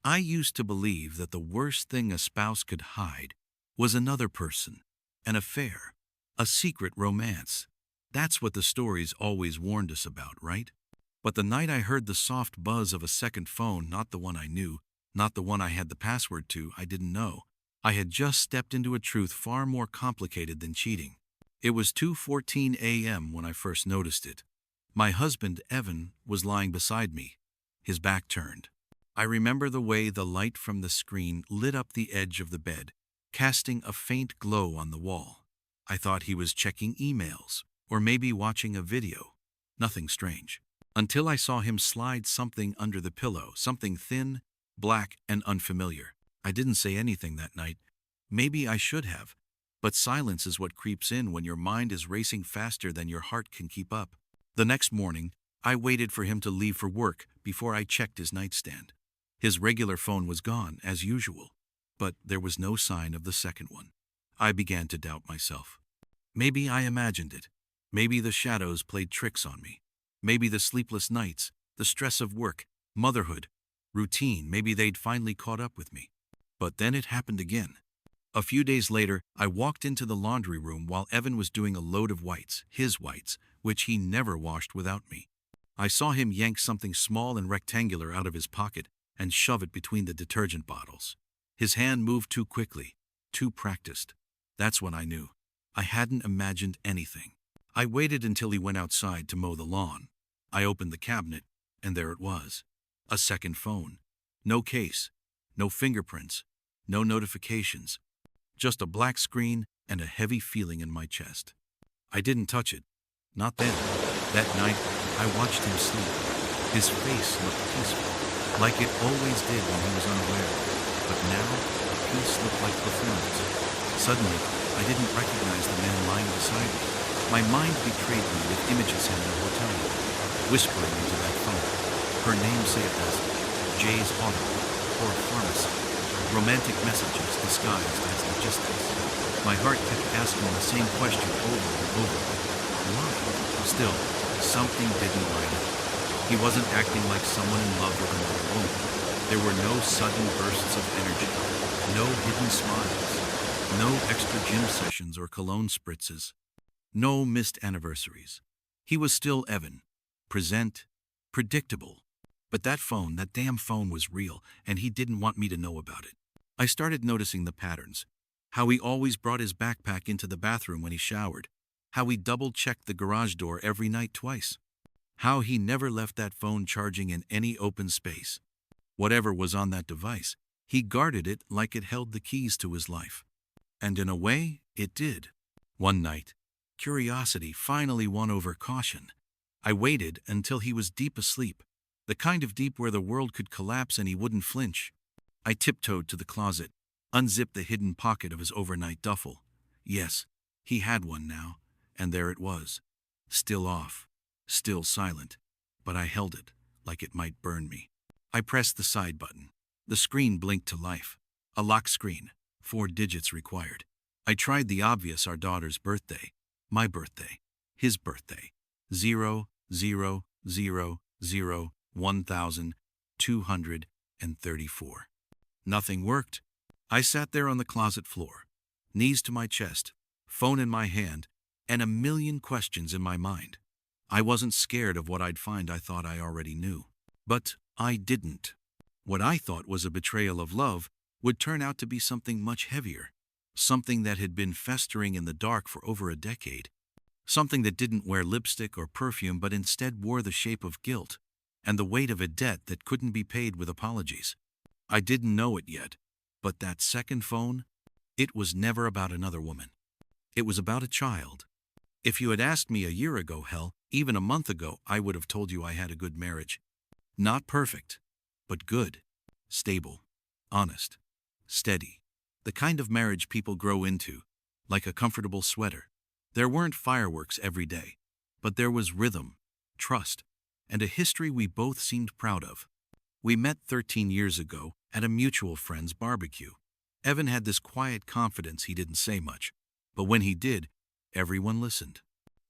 I used to believe that the worst thing a spouse could hide was another person, an affair, a secret romance. That's what the stories always warned us about, right? But the night I heard the soft buzz of a second phone, not the one I knew, not the one I had the password to, I didn't know, I had just stepped into a truth far more complicated than cheating. It was 2:14 a.m. when I first noticed it. My husband, Evan, was lying beside me, his back turned. I remember the way the light from the screen lit up the edge of the bed, casting a faint glow on the wall. I thought he was checking emails, or maybe watching a video. Nothing strange. Until I saw him slide something under the pillow, something thin, black, and unfamiliar. I didn't say anything that night. Maybe I should have. But silence is what creeps in when your mind is racing faster than your heart can keep up. The next morning, I waited for him to leave for work before I checked his nightstand. His regular phone was gone, as usual, but there was no sign of the second one. I began to doubt myself. Maybe I imagined it. Maybe the shadows played tricks on me. Maybe the sleepless nights, the stress of work, motherhood, routine, maybe they'd finally caught up with me. But then it happened again. A few days later, I walked into the laundry room while Evan was doing a load of whites, his whites, which he never washed without me. I saw him yank something small and rectangular out of his pocket and shove it between the detergent bottles. His hand moved too quickly, too practiced. That's when I knew. I hadn't imagined anything. I waited until he went outside to mow the lawn. I opened the cabinet, and there it was. A second phone. No case, no fingerprints, no notifications. Just a black screen and a heavy feeling in my chest. I didn't touch it. Not then. That night, I watched him sleep. His face looked peaceful, like it always did when he was unaware. But now, peace looked like performance. Suddenly, I didn't recognize the man lying beside me. My mind betrayed me with images in the hotel room, whispering into that phone. Her namesake was Jay's Auto, or a pharmacy. Romantic messages disguised as logistics. My heart kept asking the same question over and over. Why? Still, something didn't line up. He wasn't acting like someone in love with another woman. There were no sudden bursts of energy, no hidden smiles, no extra gym sessions or cologne spritzes, no missed anniversaries. He was still Evan, present, predictable. But that phone, that damn phone was real, and he didn't want me to know about it. I started noticing the patterns. How he always brought his backpack into the bathroom when he showered. How he double-checked the garage door every night twice. How he never left that phone charging in any open space. Whatever was on that device, he guarded it like it held the keys to his life. And in a way, it did. One night, curiosity finally won over caution. I waited until he was deep asleep, the kind of deep where the world could collapse and he wouldn't flinch. I tiptoed to the closet, unzipped the hidden pocket of his overnight duffel. Yes, he had one now, and there it was. Still off, still silent, but I held it like it might burn me. I pressed the side button. The screen blinked to life. A lock screen, 4 digits required. I tried the obvious: our daughter's birthday, my birthday, his birthday. 0, 0, 0, 0, 1,234. Nothing worked. I sat there on the closet floor, knees to my chest, phone in my hand, and a million questions in my mind. I wasn't scared of what I'd find. I thought I already knew. But I didn't. What I thought was a betrayal of love would turn out to be something much heavier. Something that had been festering in the dark for over a decade. Something that didn't wear lipstick or perfume but instead wore the shape of guilt and the weight of a debt that couldn't be paid with apologies. I didn't know it yet, but that second phone, it was never about another woman. It was about a child. If you had asked me a year ago, hell, even a month ago, I would have told you I had a good marriage. Not perfect, but good, stable, honest, steady. The kind of marriage people grow into, like a comfortable sweater. There weren't fireworks every day, but there was rhythm, trust, and a history we both seemed proud of. We met 13 years ago at a mutual friend's barbecue. Evan had this quiet confidence. He didn't say much, but when he did, everyone listened.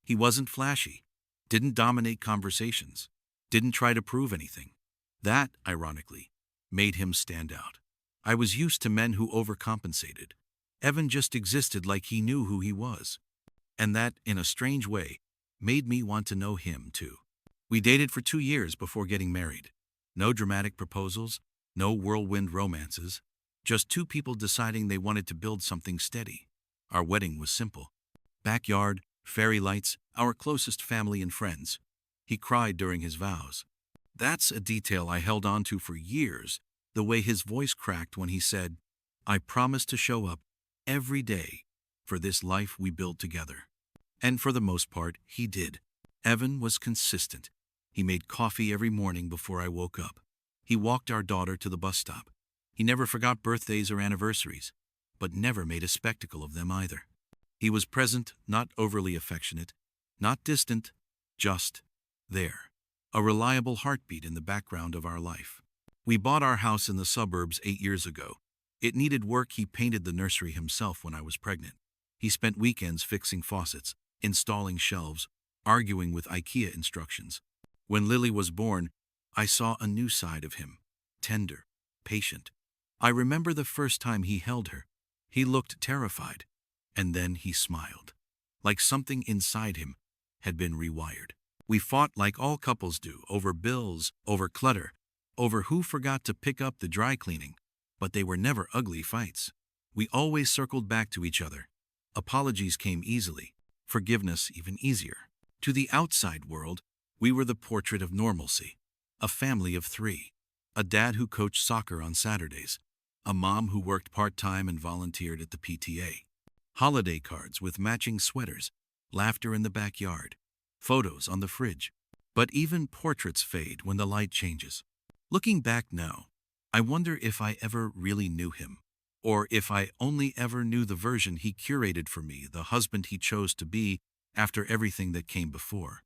He wasn't flashy, didn't dominate conversations, didn't try to prove anything. That, ironically, made him stand out. I was used to men who overcompensated. Evan just existed like he knew who he was. And that, in a strange way, made me want to know him too. We dated for 2 years before getting married. No dramatic proposals, no whirlwind romances, just two people deciding they wanted to build something steady. Our wedding was simple. Backyard, fairy lights, our closest family and friends. He cried during his vows. That's a detail I held on to for years, the way his voice cracked when he said, "I promise to show up every day for this life we build together." And for the most part, he did. Evan was consistent. He made coffee every morning before I woke up. He walked our daughter to the bus stop. He never forgot birthdays or anniversaries, but never made a spectacle of them either. He was present, not overly affectionate, not distant, just there. A reliable heartbeat in the background of our life. We bought our house in the suburbs 8 years ago. It needed work. He painted the nursery himself when I was pregnant. He spent weekends fixing faucets, installing shelves, arguing with IKEA instructions. When Lily was born, I saw a new side of him. Tender, patient. I remember the first time he held her. He looked terrified, and then he smiled. Like something inside him had been rewired. We fought like all couples do, over bills, over clutter, over who forgot to pick up the dry cleaning, but they were never ugly fights. We always circled back to each other. Apologies came easily, forgiveness even easier. To the outside world, we were the portrait of normalcy. A family of 3. A dad who coached soccer on Saturdays. A mom who worked part-time and volunteered at the PTA. Holiday cards with matching sweaters, laughter in the backyard, photos on the fridge. But even portraits fade when the light changes. Looking back now, I wonder if I ever really knew him, or if I only ever knew the version he curated for me, the husband he chose to be after everything that came before.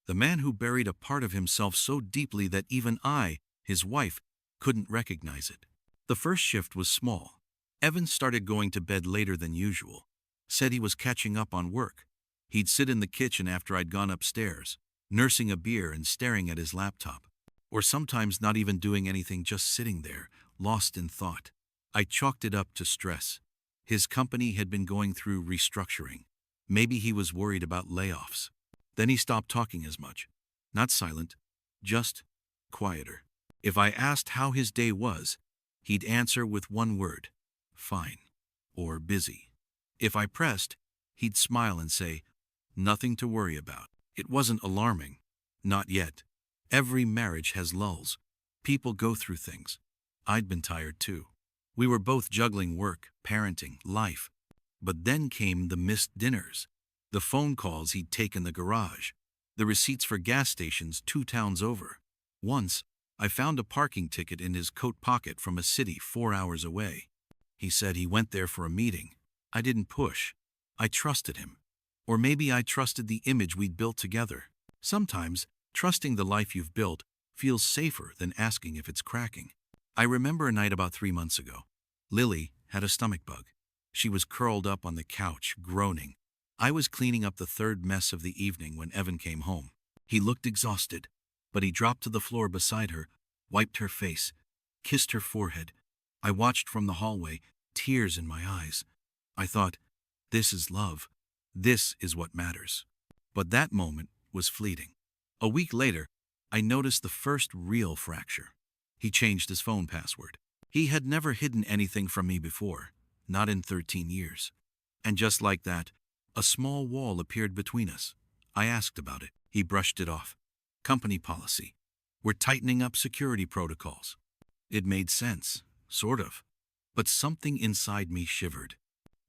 The man who buried a part of himself so deeply that even I, his wife, couldn't recognize it. The first shift was small. Evan started going to bed later than usual. Said he was catching up on work. He'd sit in the kitchen after I'd gone upstairs, nursing a beer and staring at his laptop. Or sometimes not even doing anything, just sitting there, lost in thought. I chalked it up to stress. His company had been going through restructuring. Maybe he was worried about layoffs. Then he stopped talking as much. Not silent, just quieter. If I asked how his day was, he'd answer with one word: fine, or busy. If I pressed, he'd smile and say, nothing to worry about. It wasn't alarming. Not yet. Every marriage has lulls. People go through things. I'd been tired too. We were both juggling work, parenting, life. But then came the missed dinners, the phone calls he'd take in the garage, the receipts for gas stations 2 towns over. Once, I found a parking ticket in his coat pocket from a city 4 hours away. He said he went there for a meeting. I didn't push. I trusted him. Or maybe I trusted the image we'd built together. Sometimes, trusting the life you've built feels safer than asking if it's cracking. I remember a night about 3 months ago. Lily had a stomach bug. She was curled up on the couch, groaning. I was cleaning up the third mess of the evening when Evan came home. He looked exhausted, but he dropped to the floor beside her, wiped her face, kissed her forehead. I watched from the hallway, tears in my eyes. I thought, this is love. This is what matters. But that moment was fleeting. A week later, I noticed the first real fracture. He changed his phone password. He had never hidden anything from me before, not in 13 years. And just like that, a small wall appeared between us. I asked about it. He brushed it off. Company policy. We're tightening up security protocols. It made sense, sort of. But something inside me shivered.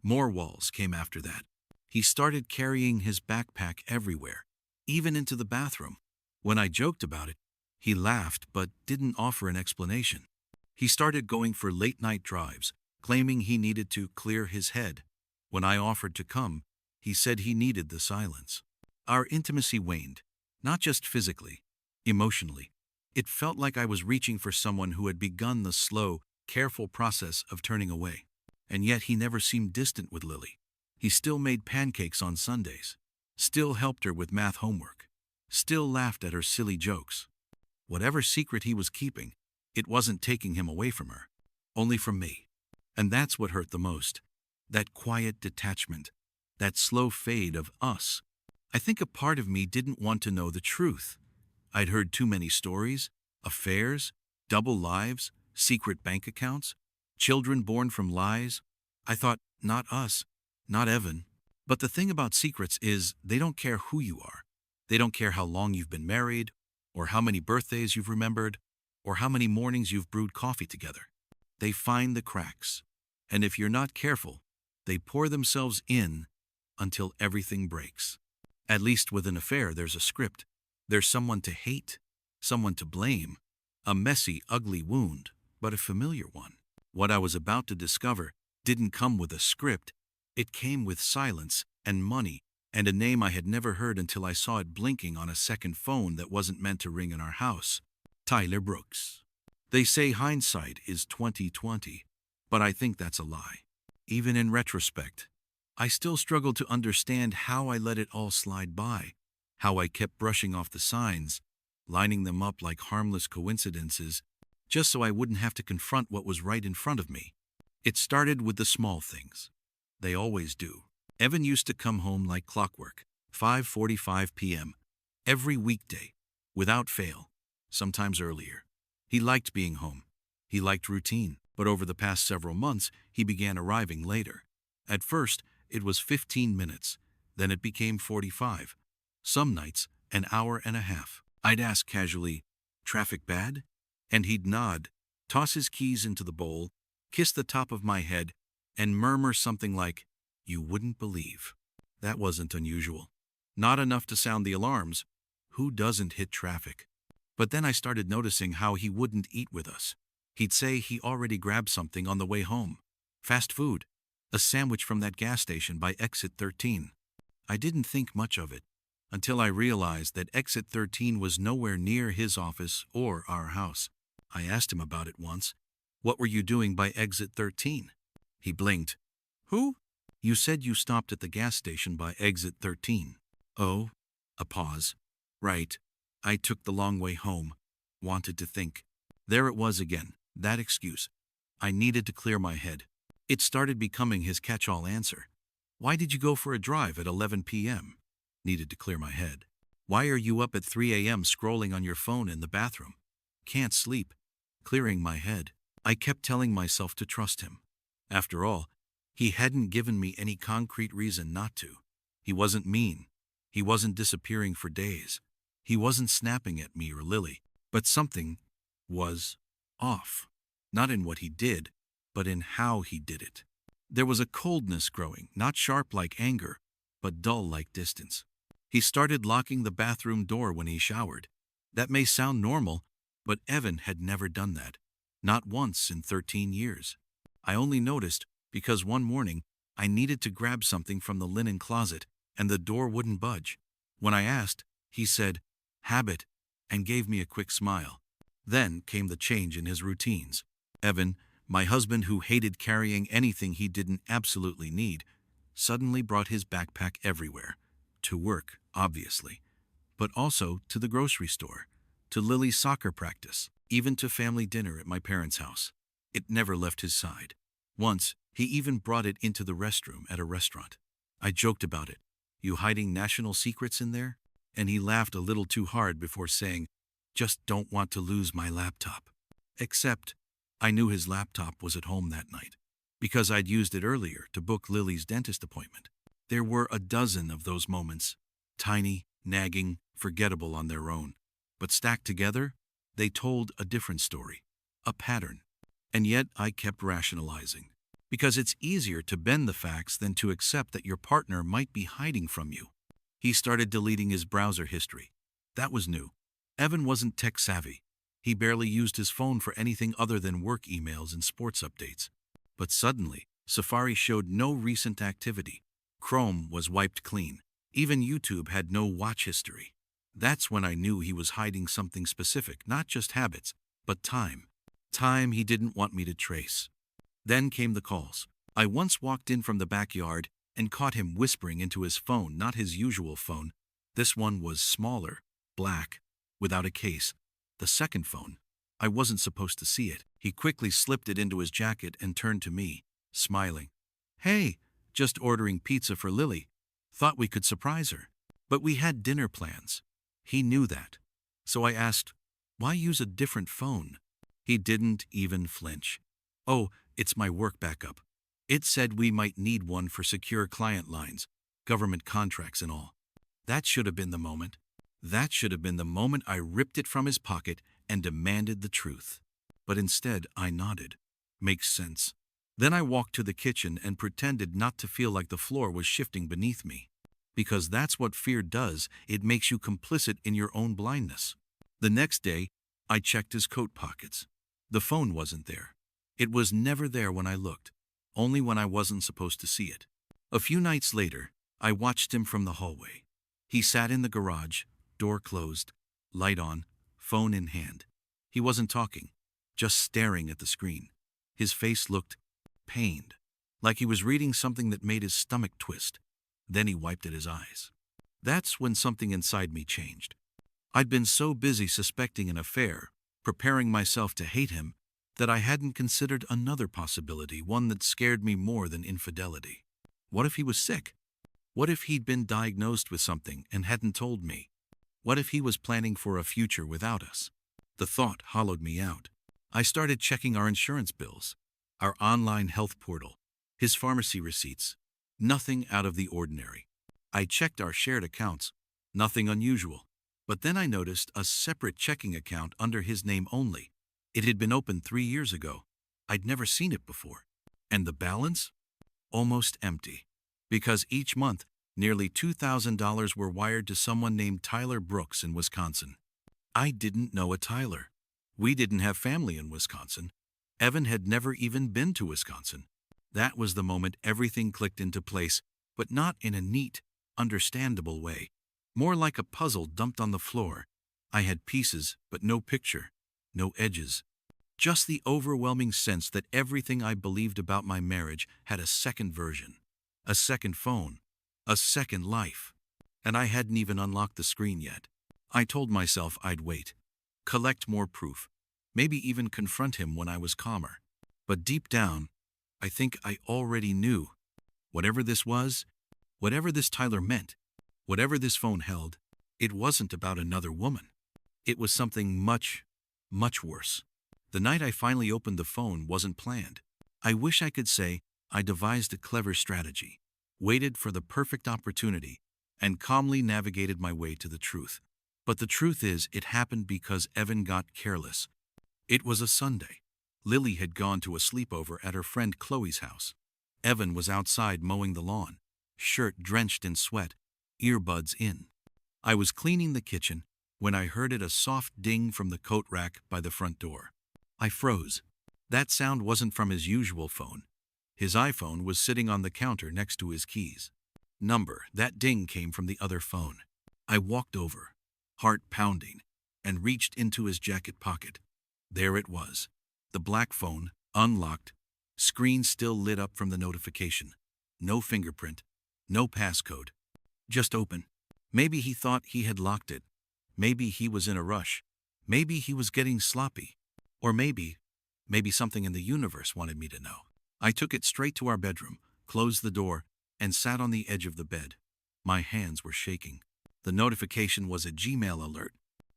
More walls came after that. He started carrying his backpack everywhere, even into the bathroom. When I joked about it, he laughed but didn't offer an explanation. He started going for late-night drives, claiming he needed to clear his head. When I offered to come, he said he needed the silence. Our intimacy waned, not just physically, emotionally. It felt like I was reaching for someone who had begun the slow, careful process of turning away. And yet he never seemed distant with Lily. He still made pancakes on Sundays, still helped her with math homework, still laughed at her silly jokes. Whatever secret he was keeping, It wasn't taking him away from her, only from me. And that's what hurt the most. That quiet detachment, that slow fade of us. I think a part of me didn't want to know the truth. I'd heard too many stories, affairs, double lives, secret bank accounts, children born from lies. I thought, not us, not Evan. But the thing about secrets is they don't care who you are. They don't care how long you've been married, or how many birthdays you've remembered, or how many mornings you've brewed coffee together. They find the cracks. And if you're not careful, they pour themselves in until everything breaks. At least with an affair, there's a script. There's someone to hate, someone to blame, a messy, ugly wound, but a familiar one. What I was about to discover didn't come with a script. It came with silence and money and a name I had never heard until I saw it blinking on a second phone that wasn't meant to ring in our house. Tyler Brooks. They say hindsight is 20/20, but I think that's a lie. Even in retrospect, I still struggle to understand how I let it all slide by, how I kept brushing off the signs, lining them up like harmless coincidences, just so I wouldn't have to confront what was right in front of me. It started with the small things. They always do. Evan used to come home like clockwork, 5:45 p.m., every weekday, without fail, sometimes earlier. He liked being home. He liked routine, but over the past several months, he began arriving later. At first, it was 15 minutes, then it became 45. Some nights, an hour and a half. I'd ask casually, "Traffic bad?" And he'd nod, toss his keys into the bowl, kiss the top of my head, and murmur something like, "You wouldn't believe." That wasn't unusual. Not enough to sound the alarms. Who doesn't hit traffic? But then I started noticing how he wouldn't eat with us. He'd say he already grabbed something on the way home. Fast food. A sandwich from that gas station by exit 13. I didn't think much of it until I realized that exit 13 was nowhere near his office or our house. I asked him about it once. "What were you doing by exit 13? He blinked. "Who?" "You said you stopped at the gas station by exit 13. "Oh." A pause. "Right. I took the long way home. Wanted to think." There it was again, that excuse. I needed to clear my head. It started becoming his catch-all answer. "Why did you go for a drive at 11 p.m.? Needed to clear my head. "Why are you up at 3 a.m. scrolling on your phone in the bathroom? Can't sleep." Clearing my head. I kept telling myself to trust him. After all, he hadn't given me any concrete reason not to. He wasn't mean. He wasn't disappearing for days. He wasn't snapping at me or Lily. But something was off. Not in what he did, but in how he did it. There was a coldness growing, not sharp like anger, but dull like distance. He started locking the bathroom door when he showered. That may sound normal, but Evan had never done that. Not once in 13 years. I only noticed because one morning I needed to grab something from the linen closet and the door wouldn't budge. When I asked, he said, "Habit," and gave me a quick smile. Then came the change in his routines. Evan, my husband who hated carrying anything he didn't absolutely need, suddenly brought his backpack everywhere. To work, obviously, but also to the grocery store, to Lily's soccer practice, even to family dinner at my parents' house. It never left his side. Once, he even brought it into the restroom at a restaurant. I joked about it. "You hiding national secrets in there?" And he laughed a little too hard before saying, "Just don't want to lose my laptop." Except, I knew his laptop was at home that night, because I'd used it earlier to book Lily's dentist appointment. There were a dozen of those moments, tiny, nagging, forgettable on their own. But stacked together, they told a different story, a pattern. And yet I kept rationalizing. Because it's easier to bend the facts than to accept that your partner might be hiding from you. He started deleting his browser history. That was new. Evan wasn't tech-savvy. He barely used his phone for anything other than work emails and sports updates. But suddenly, Safari showed no recent activity. Chrome was wiped clean. Even YouTube had no watch history. That's when I knew he was hiding something specific, not just habits, but time. Time he didn't want me to trace. Then came the calls. I once walked in from the backyard and caught him whispering into his phone, not his usual phone. This one was smaller, black, without a case. The second phone, I wasn't supposed to see it. He quickly slipped it into his jacket and turned to me, smiling. Hey, just ordering pizza for Lily. Thought we could surprise her. But we had dinner plans. He knew that. So I asked, why use a different phone? He didn't even flinch. Oh, it's my work backup. It said we might need one for secure client lines, government contracts and all. That should have been the moment. That should have been the moment I ripped it from his pocket and demanded the truth. But instead, I nodded. Makes sense. Then I walked to the kitchen and pretended not to feel like the floor was shifting beneath me. Because that's what fear does, it makes you complicit in your own blindness. The next day, I checked his coat pockets. The phone wasn't there. It was never there when I looked, only when I wasn't supposed to see it. A few nights later, I watched him from the hallway. He sat in the garage, door closed, light on, phone in hand. He wasn't talking, just staring at the screen. His face looked pained, like he was reading something that made his stomach twist. Then he wiped at his eyes. That's when something inside me changed. I'd been so busy suspecting an affair, preparing myself to hate him, that I hadn't considered another possibility, one that scared me more than infidelity. What if he was sick? What if he'd been diagnosed with something and hadn't told me? What if he was planning for a future without us? The thought hollowed me out. I started checking our insurance bills, our online health portal, his pharmacy receipts. Nothing out of the ordinary. I checked our shared accounts. Nothing unusual. But then I noticed a separate checking account under his name only. It had been opened 3 years ago. I'd never seen it before. And the balance? Almost empty. Because each month, nearly $2,000 were wired to someone named Tyler Brooks in Wisconsin. I didn't know a Tyler. We didn't have family in Wisconsin. Evan had never even been to Wisconsin. That was the moment everything clicked into place, but not in a neat, understandable way. More like a puzzle dumped on the floor. I had pieces, but no picture, no edges. Just the overwhelming sense that everything I believed about my marriage had a second version, a second phone, a second life. And I hadn't even unlocked the screen yet. I told myself I'd wait, collect more proof, maybe even confront him when I was calmer. But deep down, I think I already knew. Whatever this was, whatever this Tyler meant, whatever this phone held, it wasn't about another woman. It was something much, much worse. The night I finally opened the phone wasn't planned. I wish I could say I devised a clever strategy, waited for the perfect opportunity, and calmly navigated my way to the truth. But the truth is, it happened because Evan got careless. It was a Sunday. Lily had gone to a sleepover at her friend Chloe's house. Evan was outside mowing the lawn, shirt drenched in sweat, earbuds in. I was cleaning the kitchen when I heard a soft ding from the coat rack by the front door. I froze. That sound wasn't from his usual phone. His iPhone was sitting on the counter next to his keys. That ding came from the other phone. I walked over, heart pounding, and reached into his jacket pocket. There it was. The black phone, unlocked, screen still lit up from the notification. No fingerprint, no passcode. Just open. Maybe he thought he had locked it. Maybe he was in a rush. Maybe he was getting sloppy. Or maybe something in the universe wanted me to know. I took it straight to our bedroom, closed the door, and sat on the edge of the bed. My hands were shaking. The notification was a Gmail alert.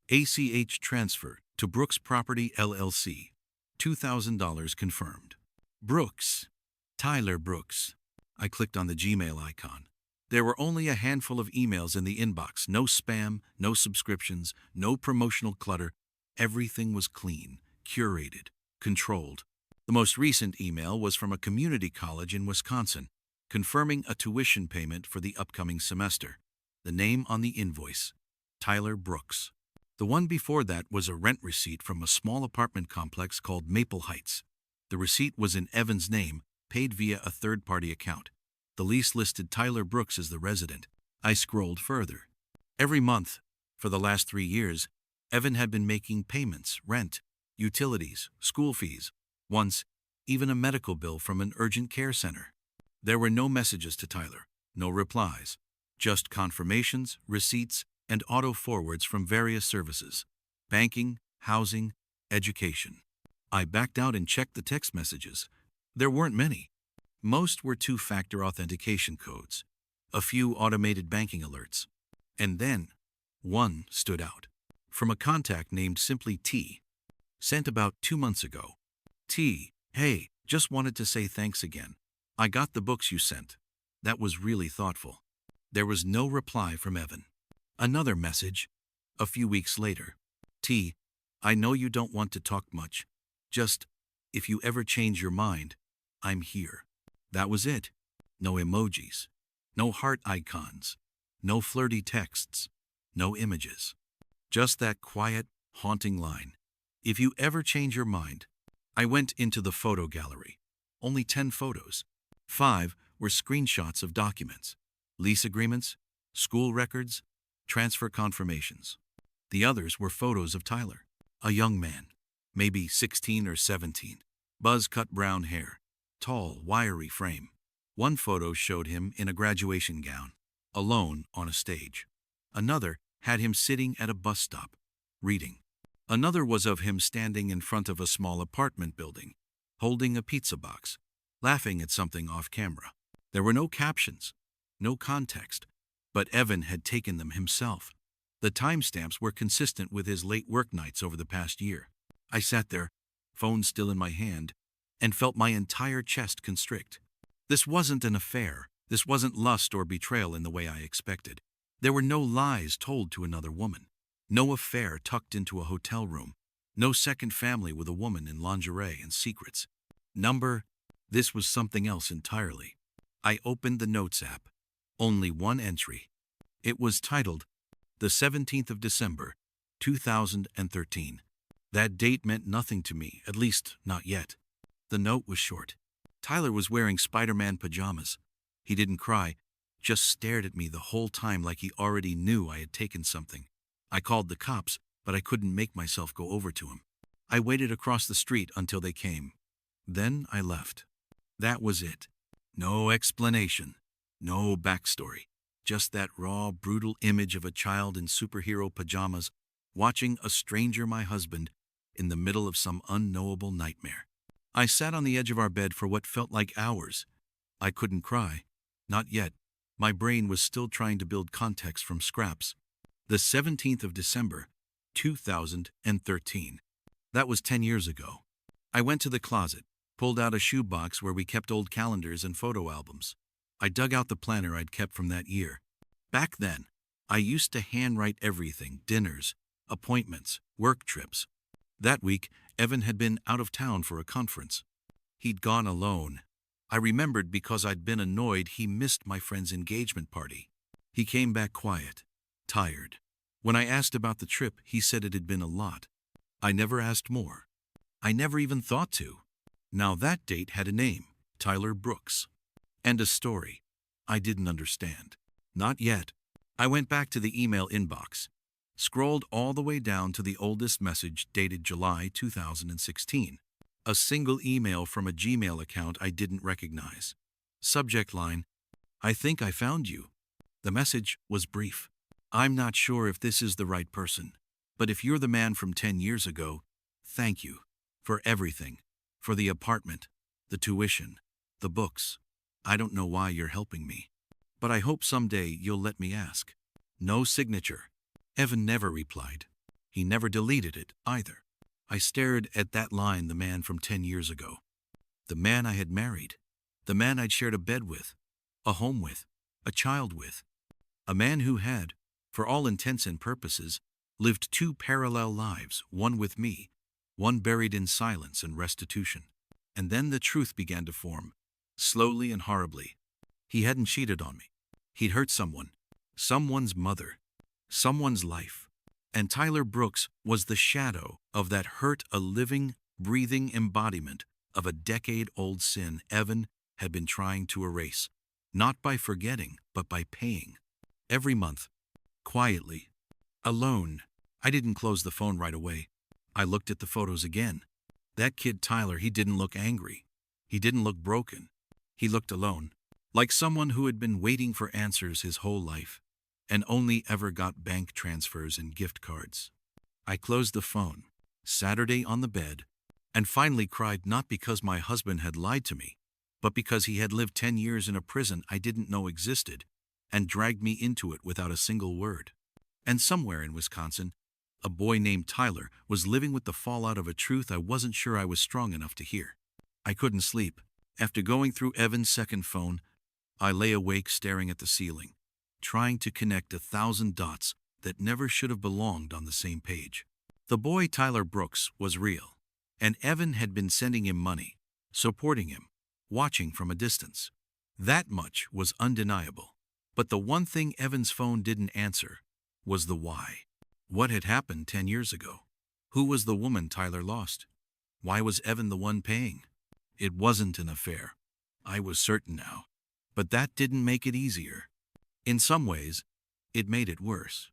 ACH transfer to Brooks Property LLC. $2,000 confirmed. Brooks. Tyler Brooks. I clicked on the Gmail icon. There were only a handful of emails in the inbox. No spam, no subscriptions, no promotional clutter. Everything was clean, curated, controlled. The most recent email was from a community college in Wisconsin, confirming a tuition payment for the upcoming semester. The name on the invoice, Tyler Brooks. The one before that was a rent receipt from a small apartment complex called Maple Heights. The receipt was in Evan's name, paid via a third-party account. The lease listed Tyler Brooks as the resident. I scrolled further. Every month, for the last 3 years, Evan had been making payments, rent, utilities, school fees, once, even a medical bill from an urgent care center. There were no messages to Tyler, no replies, just confirmations, receipts, and auto forwards from various services, banking, housing, education. I backed out and checked the text messages. There weren't many. Most were two-factor authentication codes, a few automated banking alerts. And then, one stood out. From a contact named simply T, sent about 2 months ago. T, hey, just wanted to say thanks again. I got the books you sent. That was really thoughtful. There was no reply from Evan. Another message, a few weeks later. T, I know you don't want to talk much. Just, if you ever change your mind, I'm here. That was it. No emojis. No heart icons. No flirty texts. No images. Just that quiet, haunting line. If you ever change your mind. I went into the photo gallery. Only 10 photos. 5 were screenshots of documents, lease agreements, school records, transfer confirmations. The others were photos of Tyler, a young man, maybe 16 or 17, buzz-cut brown hair, tall, wiry frame. One photo showed him in a graduation gown, alone on a stage. Another had him sitting at a bus stop, reading. Another was of him standing in front of a small apartment building, holding a pizza box, laughing at something off camera. There were no captions, no context, but Evan had taken them himself. The timestamps were consistent with his late work nights over the past year. I sat there, phone still in my hand, and felt my entire chest constrict. This wasn't an affair. This wasn't lust or betrayal in the way I expected. There were no lies told to another woman. No affair tucked into a hotel room. No second family with a woman in lingerie and secrets. This was something else entirely. I opened the Notes app. Only one entry. It was titled, the 17th of December, 2013. That date meant nothing to me, at least not yet. The note was short. Tyler was wearing Spider-Man pajamas. He didn't cry, just stared at me the whole time like he already knew I had taken something. I called the cops, but I couldn't make myself go over to him. I waited across the street until they came. Then I left. That was it. No explanation. No backstory. Just that raw, brutal image of a child in superhero pajamas watching a stranger, my husband, in the middle of some unknowable nightmare. I sat on the edge of our bed for what felt like hours. I couldn't cry. Not yet. My brain was still trying to build context from scraps. The 17th of December, 2013. That was 10 years ago. I went to the closet, pulled out a shoebox where we kept old calendars and photo albums. I dug out the planner I'd kept from that year. Back then, I used to handwrite everything: dinners, appointments, work trips. That week, Evan had been out of town for a conference. He'd gone alone. I remembered because I'd been annoyed he missed my friend's engagement party. He came back quiet, tired. When I asked about the trip, he said it had been a lot. I never asked more. I never even thought to. Now that date had a name, Tyler Brooks. And a story. I didn't understand. Not yet. I went back to the email inbox, scrolled all the way down to the oldest message dated July 2016. A single email from a Gmail account I didn't recognize. Subject line, I think I found you. The message was brief. I'm not sure if this is the right person, but if you're the man from 10 years ago, thank you for everything, for the apartment, the tuition, the books. I don't know why you're helping me, but I hope someday you'll let me ask. No signature. Evan never replied. He never deleted it either. I stared at that line, the man from 10 years ago. The man I had married. The man I'd shared a bed with, a home with, a child with. A man who had, for all intents and purposes, lived 2 parallel lives, one with me, one buried in silence and restitution. And then the truth began to form, slowly and horribly. He hadn't cheated on me. He'd hurt someone, someone's mother, someone's life. And Tyler Brooks was the shadow of that hurt, a living, breathing embodiment of a decade-old sin Evan had been trying to erase, not by forgetting, but by paying. Every month, quietly, alone. I didn't close the phone right away. I looked at the photos again. That kid Tyler, he didn't look angry. He didn't look broken. He looked alone, like someone who had been waiting for answers his whole life, and only ever got bank transfers and gift cards. I closed the phone, Saturday on the bed, and finally cried not because my husband had lied to me, but because he had lived 10 years in a prison I didn't know existed and dragged me into it without a single word. And somewhere in Wisconsin, a boy named Tyler was living with the fallout of a truth I wasn't sure I was strong enough to hear. I couldn't sleep. After going through Evan's second phone, I lay awake staring at the ceiling, trying to connect 1,000 dots that never should have belonged on the same page. The boy Tyler Brooks was real, and Evan had been sending him money, supporting him, watching from a distance. That much was undeniable. But the one thing Evan's phone didn't answer was the why. What had happened 10 years ago? Who was the woman Tyler lost? Why was Evan the one paying? It wasn't an affair. I was certain now. But that didn't make it easier. In some ways, it made it worse.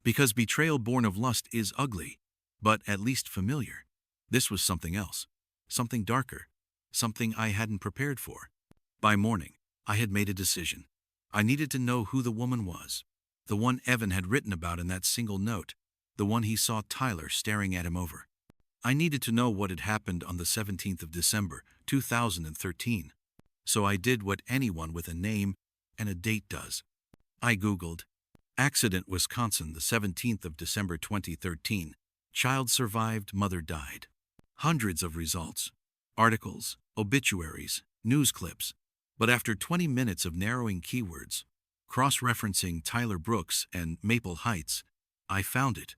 Because betrayal born of lust is ugly, but at least familiar. This was something else. Something darker. Something I hadn't prepared for. By morning, I had made a decision. I needed to know who the woman was. The one Evan had written about in that single note. The one he saw Tyler staring at him over. I needed to know what had happened on the 17th of December, 2013. So I did what anyone with a name and a date does. I Googled, "Accident Wisconsin, the 17th of December 2013. Child survived, mother died." Hundreds of results. Articles, obituaries, news clips. But after 20 minutes of narrowing keywords, cross-referencing Tyler Brooks and Maple Heights, I found it.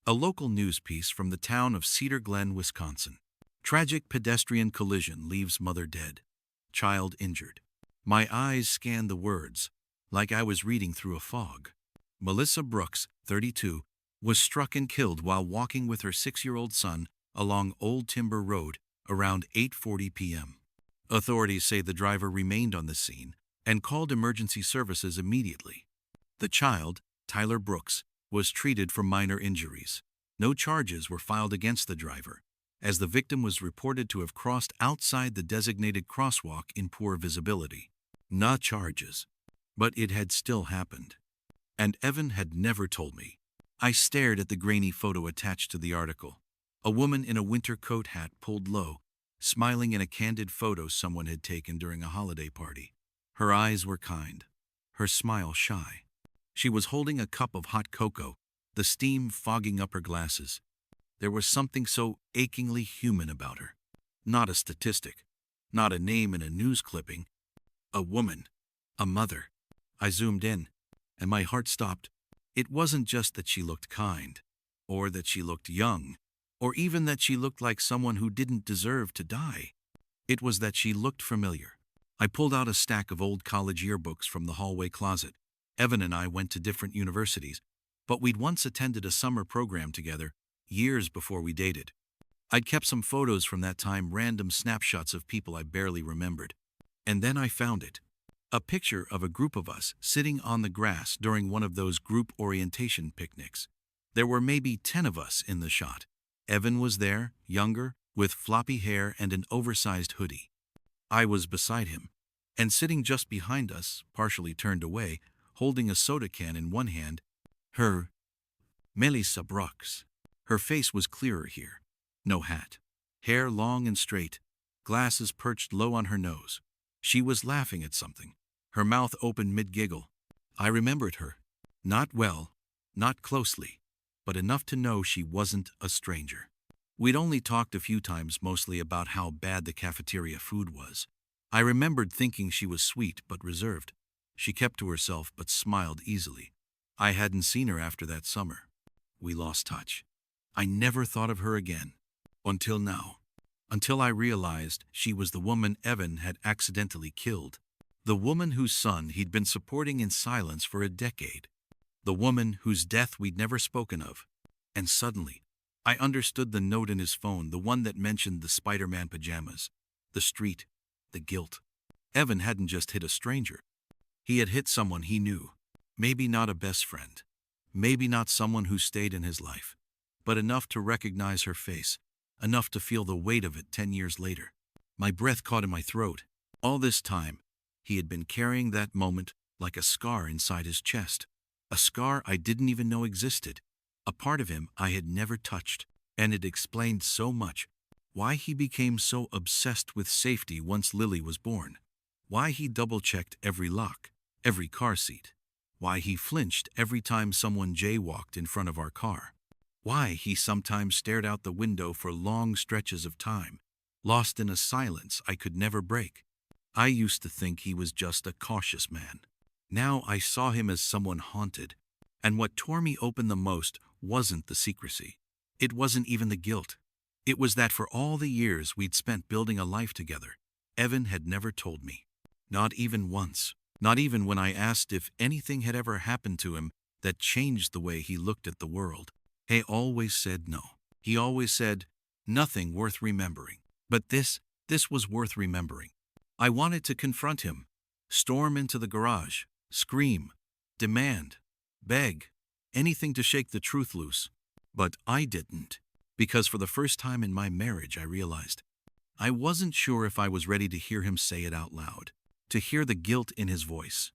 A local news piece from the town of Cedar Glen, Wisconsin. Tragic pedestrian collision leaves mother dead. Child injured. My eyes scanned the words, like I was reading through a fog. Melissa Brooks, 32, was struck and killed while walking with her 6-year-old son along Old Timber Road around 8:40 p.m. Authorities say the driver remained on the scene and called emergency services immediately. The child, Tyler Brooks, was treated for minor injuries. No charges were filed against the driver, as the victim was reported to have crossed outside the designated crosswalk in poor visibility. Not charges, but it had still happened. And Evan had never told me. I stared at the grainy photo attached to the article. A woman in a winter coat hat pulled low, smiling in a candid photo someone had taken during a holiday party. Her eyes were kind, her smile shy. She was holding a cup of hot cocoa, the steam fogging up her glasses. There was something so achingly human about her. Not a statistic, not a name in a news clipping. A woman, a mother. I zoomed in, and my heart stopped. It wasn't just that she looked kind, or that she looked young, or even that she looked like someone who didn't deserve to die. It was that she looked familiar. I pulled out a stack of old college yearbooks from the hallway closet. Evan and I went to different universities, but we'd once attended a summer program together, years before we dated. I'd kept some photos from that time, random snapshots of people I barely remembered. And then I found it. A picture of a group of us sitting on the grass during one of those group orientation picnics. There were maybe 10 of us in the shot. Evan was there, younger, with floppy hair and an oversized hoodie. I was beside him, and sitting just behind us, partially turned away, holding a soda can in one hand, her, Melissa Brooks. Her face was clearer here. No hat. Hair long and straight. Glasses perched low on her nose. She was laughing at something. Her mouth open mid-giggle. I remembered her. Not well, not closely, but enough to know she wasn't a stranger. We'd only talked a few times, mostly about how bad the cafeteria food was. I remembered thinking she was sweet but reserved. She kept to herself but smiled easily. I hadn't seen her after that summer. We lost touch. I never thought of her again. Until now. Until I realized she was the woman Evan had accidentally killed. The woman whose son he'd been supporting in silence for a decade. The woman whose death we'd never spoken of. And suddenly, I understood the note in his phone, the one that mentioned the Spider-Man pajamas, the street, the guilt. Evan hadn't just hit a stranger. He had hit someone he knew. Maybe not a best friend. Maybe not someone who stayed in his life. But enough to recognize her face. Enough to feel the weight of it 10 years later. My breath caught in my throat. All this time, he had been carrying that moment like a scar inside his chest. A scar I didn't even know existed. A part of him I had never touched. And it explained so much. Why he became so obsessed with safety once Lily was born. Why he double-checked every lock, every car seat. Why he flinched every time someone jaywalked in front of our car. Why he sometimes stared out the window for long stretches of time, lost in a silence I could never break. I used to think he was just a cautious man. Now I saw him as someone haunted. And what tore me open the most wasn't the secrecy. It wasn't even the guilt. It was that for all the years we'd spent building a life together, Evan had never told me. Not even once. Not even when I asked if anything had ever happened to him that changed the way he looked at the world. He always said no. He always said, nothing worth remembering. But this was worth remembering. I wanted to confront him, storm into the garage, scream, demand, beg, anything to shake the truth loose. But I didn't, because for the first time in my marriage I realized I wasn't sure if I was ready to hear him say it out loud, to hear the guilt in his voice,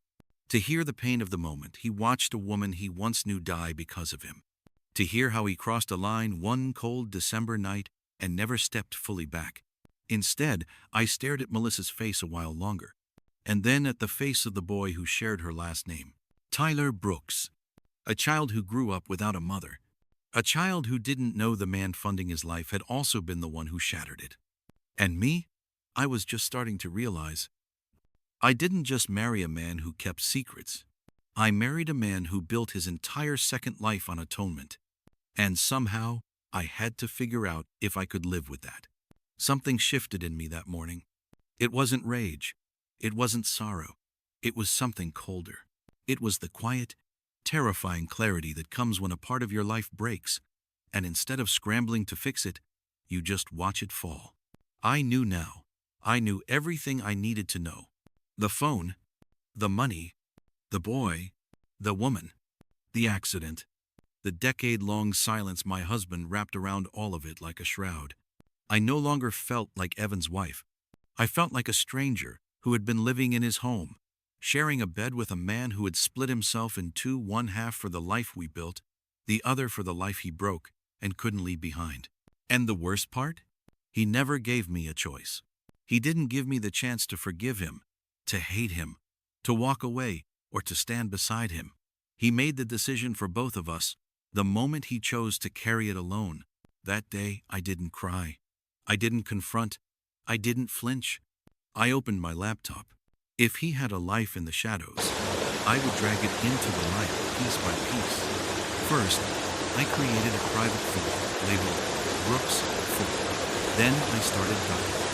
to hear the pain of the moment he watched a woman he once knew die because of him, to hear how he crossed a line one cold December night and never stepped fully back. Instead, I stared at Melissa's face a while longer, and then at the face of the boy who shared her last name, Tyler Brooks, a child who grew up without a mother, a child who didn't know the man funding his life had also been the one who shattered it. And me? I was just starting to realize I didn't just marry a man who kept secrets. I married a man who built his entire second life on atonement. And somehow, I had to figure out if I could live with that. Something shifted in me that morning. It wasn't rage. It wasn't sorrow. It was something colder. It was the quiet, terrifying clarity that comes when a part of your life breaks, and instead of scrambling to fix it, you just watch it fall. I knew now. I knew everything I needed to know. The phone, the money, the boy, the woman, the accident, the decade-long silence my husband wrapped around all of it like a shroud. I no longer felt like Evan's wife. I felt like a stranger who had been living in his home, sharing a bed with a man who had split himself in two, one half for the life we built, the other for the life he broke and couldn't leave behind. And the worst part? He never gave me a choice. He didn't give me the chance to forgive him, to hate him, to walk away, or to stand beside him. He made the decision for both of us the moment he chose to carry it alone. That day, I didn't cry. I didn't confront. I didn't flinch. I opened my laptop. If he had a life in the shadows, I would drag it into the light piece by piece. First, I created a private folder labeled Brooks 4. Then I started documenting.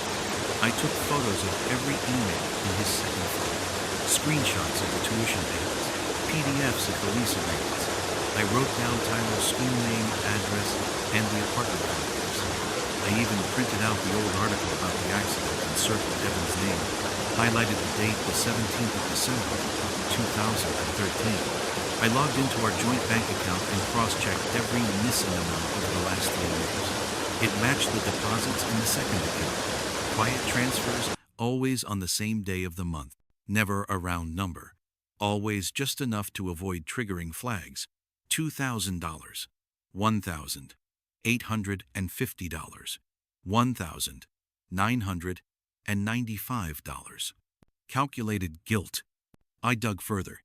I took photos of every email in his second file, screenshots of the tuition payments, PDFs of the lease agreements. I wrote down Tyler's school name, address, and the apartment complex. I even printed out the old article about the accident and circled Evan's name, highlighted the date, the 17th of December, 2013. I logged into our joint bank account and cross-checked every missing amount over the last 3 years. It matched the deposits in the second account. Quiet transfers, always on the same day of the month, never a round number. Always just enough to avoid triggering flags. $2,000, $1,850, $1,995. Calculated guilt. I dug further.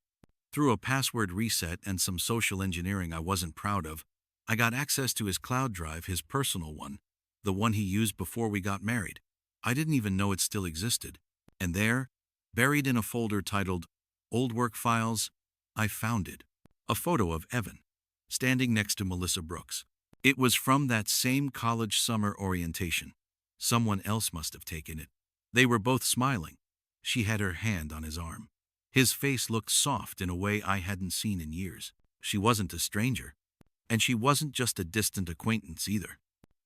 Through a password reset and some social engineering I wasn't proud of, I got access to his cloud drive, his personal one, the one he used before we got married. I didn't even know it still existed. And there, buried in a folder titled Old Work Files, I found it. A photo of Evan, standing next to Melissa Brooks. It was from that same college summer orientation. Someone else must have taken it. They were both smiling. She had her hand on his arm. His face looked soft in a way I hadn't seen in years. She wasn't a stranger. And she wasn't just a distant acquaintance either.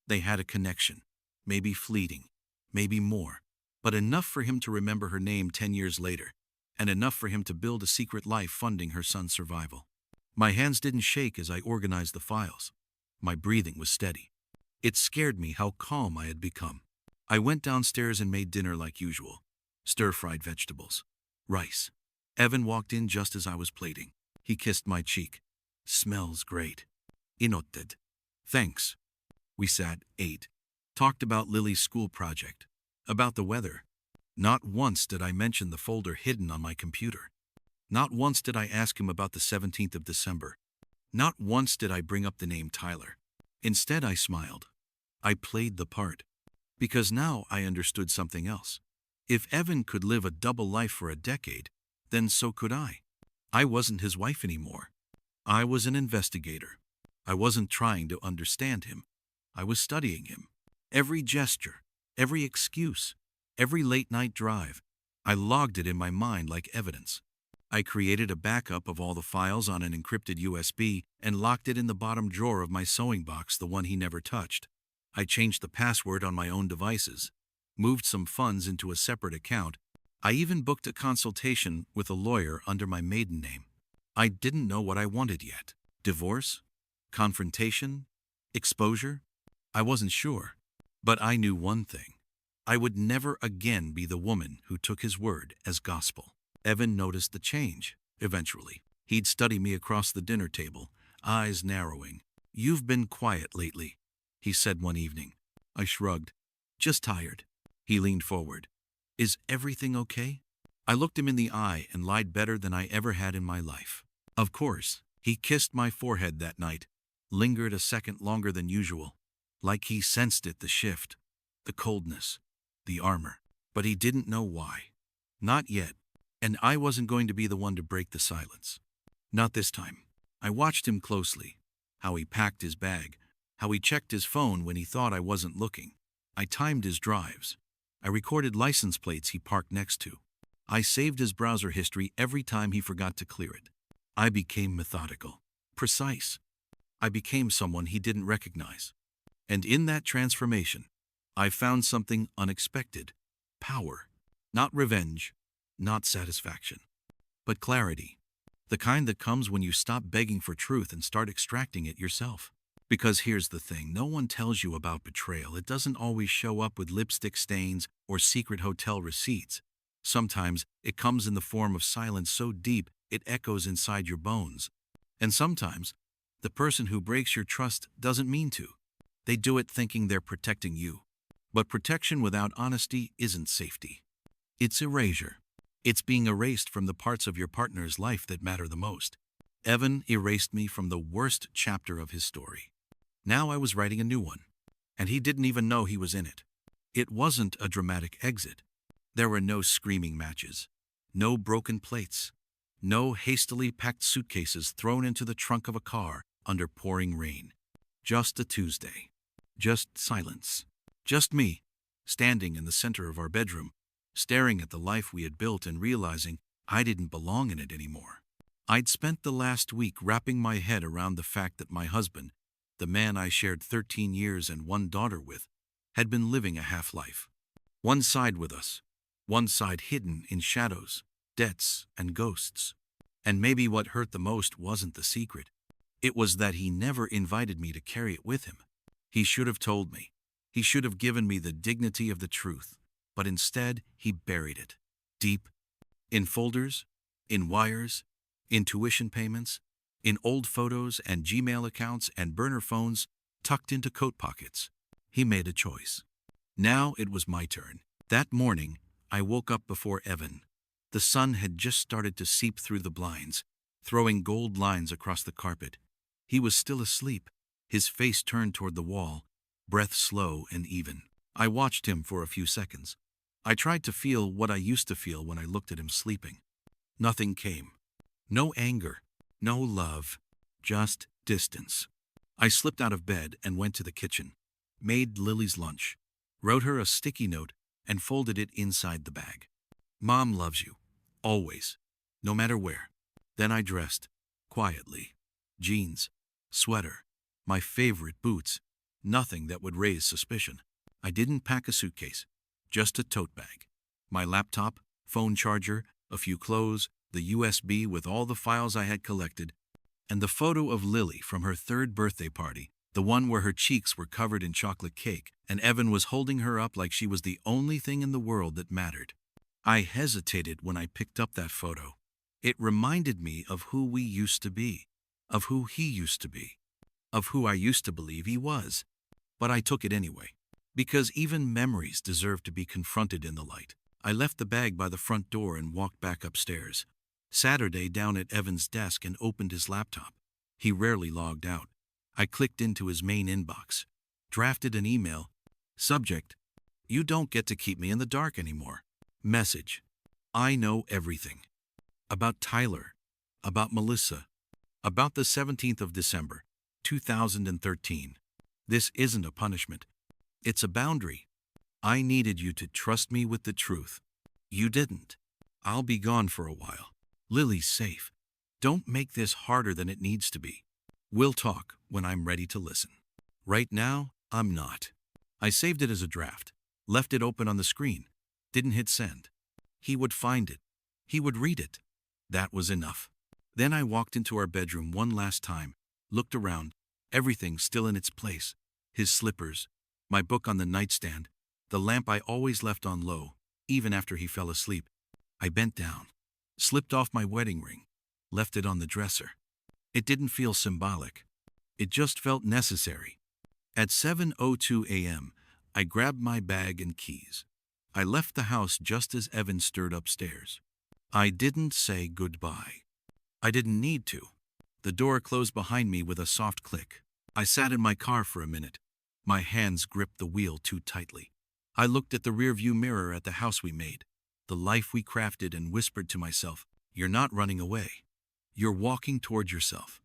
They had a connection, maybe fleeting, maybe more, but enough for him to remember her name 10 years later, and enough for him to build a secret life funding her son's survival. My hands didn't shake as I organized the files. My breathing was steady. It scared me how calm I had become. I went downstairs and made dinner like usual. Stir-fried vegetables. Rice. Evan walked in just as I was plating. He kissed my cheek. Smells great. Inotted. Thanks. We sat, ate, talked about Lily's school project, about the weather. Not once did I mention the folder hidden on my computer. Not once did I ask him about the 17th of December. Not once did I bring up the name Tyler. Instead, I smiled. I played the part. Because now I understood something else. If Evan could live a double life for a decade, then so could I. I wasn't his wife anymore. I was an investigator. I wasn't trying to understand him. I was studying him. Every gesture, every excuse, every late-night drive, I logged it in my mind like evidence. I created a backup of all the files on an encrypted USB and locked it in the bottom drawer of my sewing box, the one he never touched. I changed the password on my own devices, moved some funds into a separate account. I even booked a consultation with a lawyer under my maiden name. I didn't know what I wanted yet. Divorce? Confrontation? Exposure? I wasn't sure. But I knew one thing. I would never again be the woman who took his word as gospel. Evan noticed the change, eventually. He'd study me across the dinner table, eyes narrowing. "You've been quiet lately," he said one evening. I shrugged. "Just tired." He leaned forward. "Is everything okay?" I looked him in the eye and lied better than I ever had in my life. Of course, he kissed my forehead that night, lingered a second longer than usual, like he sensed it, the shift, the coldness, the armor. But he didn't know why. Not yet. And I wasn't going to be the one to break the silence. Not this time. I watched him closely. How he packed his bag. How he checked his phone when he thought I wasn't looking. I timed his drives. I recorded license plates he parked next to. I saved his browser history every time he forgot to clear it. I became methodical. Precise. I became someone he didn't recognize. And in that transformation, I found something unexpected. Power. Not revenge. Not satisfaction. But clarity. The kind that comes when you stop begging for truth and start extracting it yourself. Because here's the thing, no one tells you about betrayal. It doesn't always show up with lipstick stains or secret hotel receipts. Sometimes it comes in the form of silence so deep it echoes inside your bones. And sometimes the person who breaks your trust doesn't mean to. They do it thinking they're protecting you. But protection without honesty isn't safety. It's erasure. It's being erased from the parts of your partner's life that matter the most. Evan erased me from the worst chapter of his story. Now I was writing a new one, and he didn't even know he was in it. It wasn't a dramatic exit. There were no screaming matches, no broken plates, no hastily packed suitcases thrown into the trunk of a car under pouring rain. Just a Tuesday. Just silence. Just me, standing in the center of our bedroom, staring at the life we had built and realizing I didn't belong in it anymore. I'd spent the last week wrapping my head around the fact that my husband, the man I shared 13 years and one daughter with, had been living a half-life. One side with us, one side hidden in shadows, debts, and ghosts. And maybe what hurt the most wasn't the secret. It was that he never invited me to carry it with him. He should have told me. He should have given me the dignity of the truth. But instead, he buried it. Deep. In folders, in wires, in tuition payments, in old photos and Gmail accounts and burner phones tucked into coat pockets. He made a choice. Now it was my turn. That morning, I woke up before Evan. The sun had just started to seep through the blinds, throwing gold lines across the carpet. He was still asleep, his face turned toward the wall, breath slow and even. I watched him for a few seconds. I tried to feel what I used to feel when I looked at him sleeping. Nothing came. No anger, no love, just distance. I slipped out of bed and went to the kitchen, made Lily's lunch, wrote her a sticky note, and folded it inside the bag. "Mom loves you, always, no matter where." Then I dressed, quietly. Jeans, sweater, my favorite boots, nothing that would raise suspicion. I didn't pack a suitcase. Just a tote bag. My laptop, phone charger, a few clothes, the USB with all the files I had collected, and the photo of Lily from her 3rd birthday party, the one where her cheeks were covered in chocolate cake, and Evan was holding her up like she was the only thing in the world that mattered. I hesitated when I picked up that photo. It reminded me of who we used to be, of who he used to be, of who I used to believe he was. but I took it anyway. Because even memories deserve to be confronted in the light. I left the bag by the front door and walked back upstairs. Saturday down at Evan's desk and opened his laptop. He rarely logged out. I clicked into his main inbox. Drafted an email. Subject: "You don't get to keep me in the dark anymore." Message: "I know everything. About Tyler. About Melissa. About the 17th of December, 2013. This isn't a punishment. It's a boundary. I needed you to trust me with the truth. You didn't. I'll be gone for a while. Lily's safe. Don't make this harder than it needs to be. We'll talk when I'm ready to listen. Right now, I'm not." I saved it as a draft, left it open on the screen, didn't hit send. He would find it. He would read it. That was enough. Then I walked into our bedroom one last time, looked around, everything still in its place. His slippers, my book on the nightstand, the lamp I always left on low, even after he fell asleep. I bent down, slipped off my wedding ring, left it on the dresser. It didn't feel symbolic. It just felt necessary. At 7:02 a.m., I grabbed my bag and keys. I left the house just as Evan stirred upstairs. I didn't say goodbye. I didn't need to. The door closed behind me with a soft click. I sat in my car for a minute. My hands gripped the wheel too tightly. I looked at the rearview mirror at the house we made, the life we crafted, and whispered to myself, "You're not running away. You're walking toward yourself."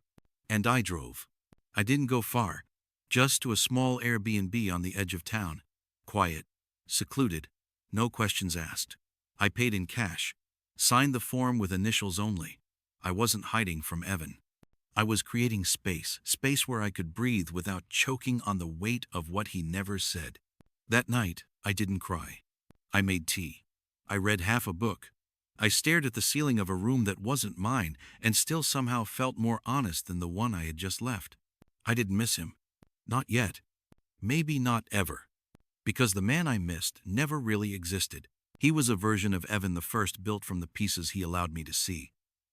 And I drove. I didn't go far, just to a small Airbnb on the edge of town. Quiet, secluded, no questions asked. I paid in cash, signed the form with initials only. I wasn't hiding from Evan. I was creating space where I could breathe without choking on the weight of what he never said. That night, I didn't cry. I made tea. I read half a book. I stared at the ceiling of a room that wasn't mine and still somehow felt more honest than the one I had just left. I didn't miss him. Not yet. Maybe not ever. Because the man I missed never really existed. He was a version of Evan the First built from the pieces he allowed me to see.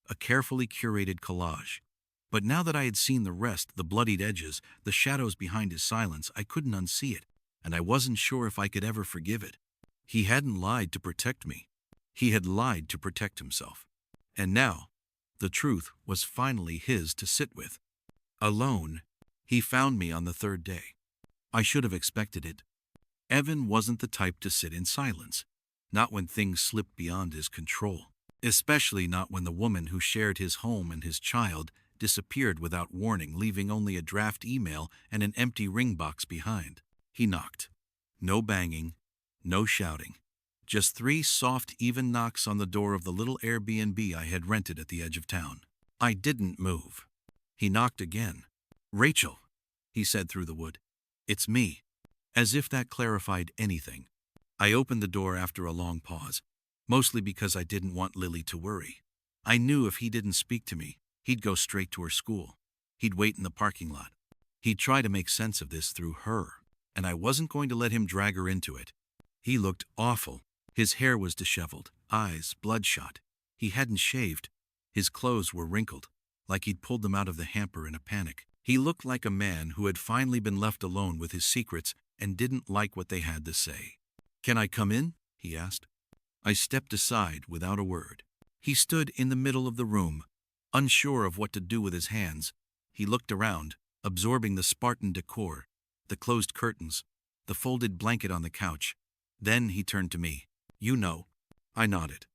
A carefully curated collage. But now that I had seen the rest, the bloodied edges, the shadows behind his silence, I couldn't unsee it, and I wasn't sure if I could ever forgive it. He hadn't lied to protect me. He had lied to protect himself. And now, the truth was finally his to sit with. Alone, he found me on the third day. I should have expected it. Evan wasn't the type to sit in silence, not when things slipped beyond his control, especially not when the woman who shared his home and his child disappeared without warning, leaving only a draft email and an empty ring box behind. He knocked. No banging, no shouting. Just 3 soft, even knocks on the door of the little Airbnb I had rented at the edge of town. I didn't move. He knocked again. "Rachel," he said through the wood. "It's me." As if that clarified anything. I opened the door after a long pause, mostly because I didn't want Lily to worry. I knew if he didn't speak to me, he'd go straight to her school. He'd wait in the parking lot. He'd try to make sense of this through her, and I wasn't going to let him drag her into it. He looked awful. His hair was disheveled, eyes bloodshot. He hadn't shaved. His clothes were wrinkled, like he'd pulled them out of the hamper in a panic. He looked like a man who had finally been left alone with his secrets and didn't like what they had to say. "Can I come in?" he asked. I stepped aside without a word. He stood in the middle of the room, unsure of what to do with his hands. He looked around, absorbing the Spartan decor, the closed curtains, the folded blanket on the couch. Then he turned to me. "You know." I nodded.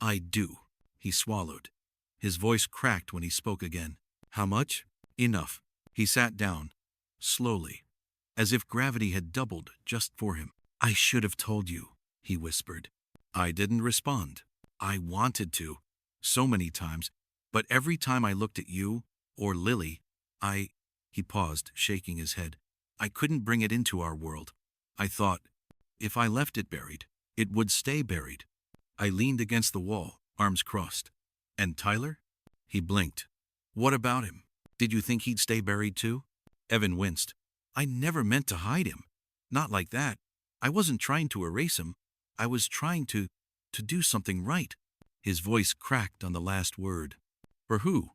"I do." He swallowed. His voice cracked when he spoke again. "How much?" "Enough." He sat down, slowly, as if gravity had doubled just for him. "I should have told you," he whispered. I didn't respond. I wanted to, so many times, but every time I looked at you, or Lily, he paused, shaking his head. I couldn't bring it into our world. I thought, if I left it buried, it would stay buried. I leaned against the wall, arms crossed. "And Tyler?" He blinked. "What about him? Did you think he'd stay buried too?" Evan winced. "I never meant to hide him. Not like that. I wasn't trying to erase him. I was trying to do something right." His voice cracked on the last word. "For who?"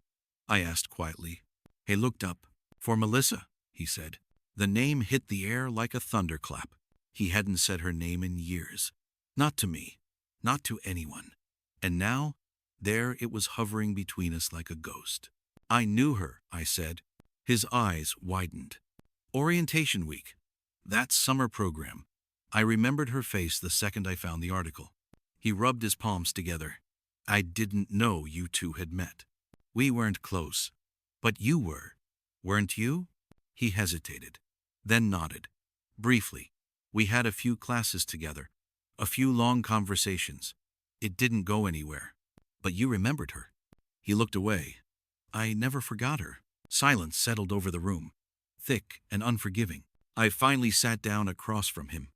I asked quietly. He looked up. "For Melissa," he said. The name hit the air like a thunderclap. He hadn't said her name in years. Not to me. Not to anyone. And now, there it was hovering between us like a ghost. I knew her, I said. His eyes widened. Orientation week. That summer program. I remembered her face the second I found the article. He rubbed his palms together. I didn't know you two had met. We weren't close. But you were. Weren't you? He hesitated, then nodded. Briefly. We had a few classes together. A few long conversations. It didn't go anywhere. But you remembered her. He looked away. I never forgot her. Silence settled over the room, thick and unforgiving. I finally sat down across from him.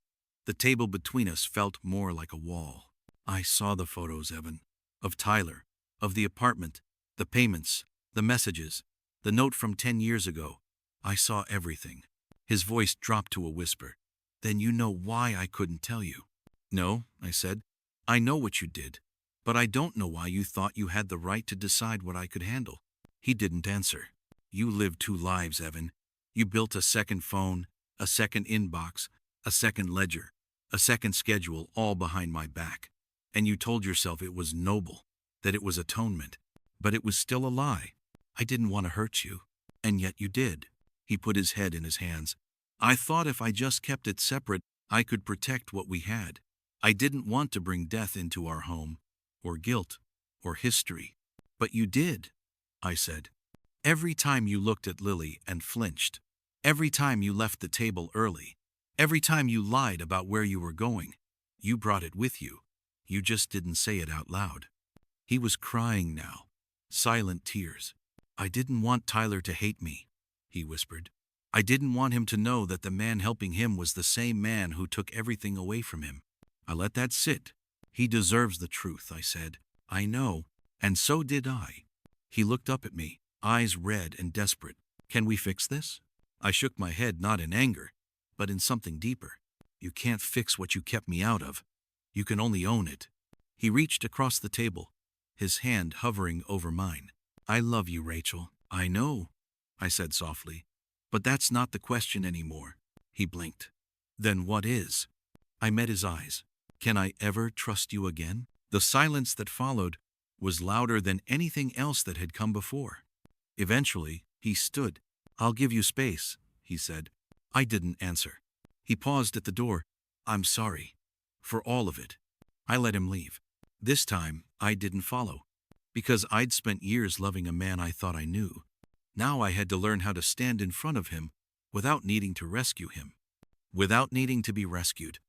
The table between us felt more like a wall. I saw the photos, Evan, of Tyler, of the apartment, the payments, the messages, the note from 10 years ago. I saw everything. His voice dropped to a whisper. Then you know why I couldn't tell you. No, I said. I know what you did, but I don't know why you thought you had the right to decide what I could handle. He didn't answer. You lived two lives, Evan. You built a second phone, a second inbox, a second ledger, a second schedule, all behind my back. And you told yourself it was noble, that it was atonement. But it was still a lie. I didn't want to hurt you. And yet you did. He put his head in his hands. I thought if I just kept it separate, I could protect what we had. I didn't want to bring death into our home, or guilt, or history. But you did, I said. Every time you looked at Lily and flinched. Every time you left the table early. Every time you lied about where you were going. You brought it with you. You just didn't say it out loud. He was crying now. Silent tears. I didn't want Tyler to hate me, he whispered. I didn't want him to know that the man helping him was the same man who took everything away from him. I let that sit. He deserves the truth, I said. I know, and so did I. He looked up at me, eyes red and desperate. Can we fix this? I shook my head, not in anger, but in something deeper. You can't fix what you kept me out of. You can only own it. He reached across the table, his hand hovering over mine. I love you, Rachel. I know, I said softly. But that's not the question anymore. He blinked. Then what is? I met his eyes. Can I ever trust you again? The silence that followed was louder than anything else that had come before. Eventually, he stood. I'll give you space, he said. I didn't answer. He paused at the door. I'm sorry. For all of it. I let him leave. This time, I didn't follow. Because I'd spent years loving a man I thought I knew. Now I had to learn how to stand in front of him without needing to rescue him. Without needing to be rescued.